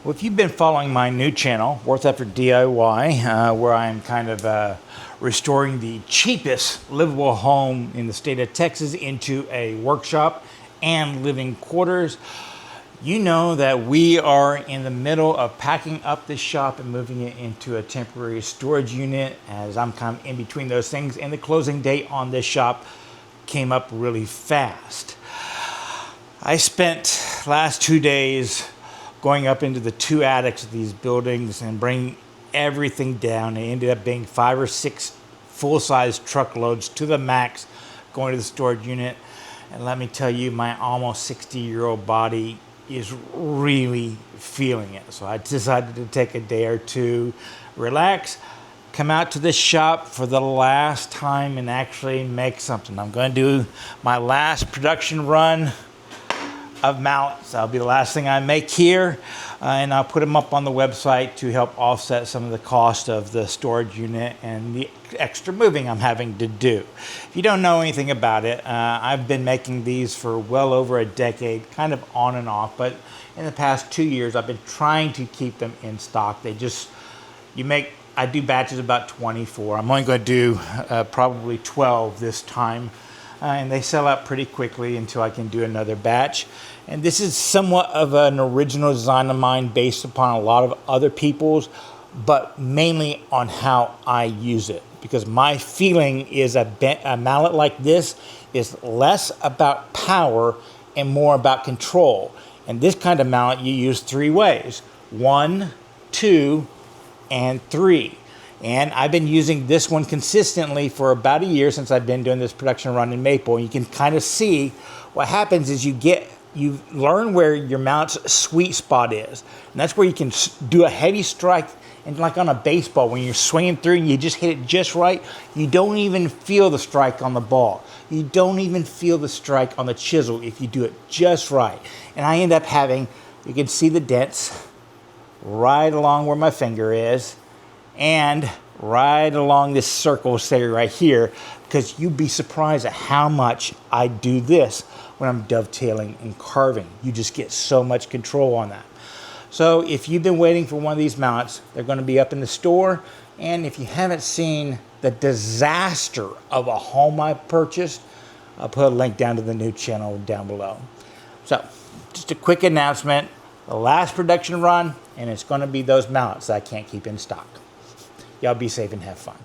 Well, if you've been following my new channel, Wortheffort DIY, where I'm kind of restoring the cheapest livable home in the state of Texas into a workshop and living quarters, you know that we are in the middle of packing up this shop and moving it into a temporary storage unit, as I'm kind of in between those things, and the closing date on this shop came up really fast. I spent last 2 days going up into the 2 attics of these buildings and bringing everything down. It ended up being 5 or 6 full-size truckloads to the max going to the storage unit. And let me tell you, my almost 60-year-old body is really feeling it. So I decided to take a day or two, relax, come out to this shop for the last time and actually make something. I'm going to do my last production run of mallets. That'll be the last thing I make here, and I'll put them up on the website to help offset some of the cost of the storage unit and the extra moving I'm having to do. If you don't know anything about it, I've been making these for well over a decade, kind of on and off, but in the past 2 years I've been trying to keep them in stock. I do batches about 24. I'm only going to do probably 12 this time. And they sell out pretty quickly until I can do another batch. And this is somewhat of an original design of mine based upon a lot of other people's, but mainly on how I use it. Because my feeling is a mallet like this is less about power and more about control. And this kind of mallet you use 3 ways: 1, 2, and 3. And I've been using this one consistently for about a year since I've been doing this production run in maple. And you can kind of see what happens is you learn where your mallet's sweet spot is. And that's where you can do a heavy strike, and like on a baseball, when you're swinging through and you just hit it just right, you don't even feel the strike on the ball. You don't even feel the strike on the chisel if you do it just right. And I end up having, you can see the dents right along where my finger is, and right along this circle, say right here, because you'd be surprised at how much I do this when I'm dovetailing and carving. You just get so much control on that. So if you've been waiting for one of these mallets, they're going to be up in the store. And if you haven't seen the disaster of a home I purchased, I'll put a link down to the new channel down below. So just a quick announcement, the last production run, and it's going to be those mallets that I can't keep in stock. Y'all be safe and have fun.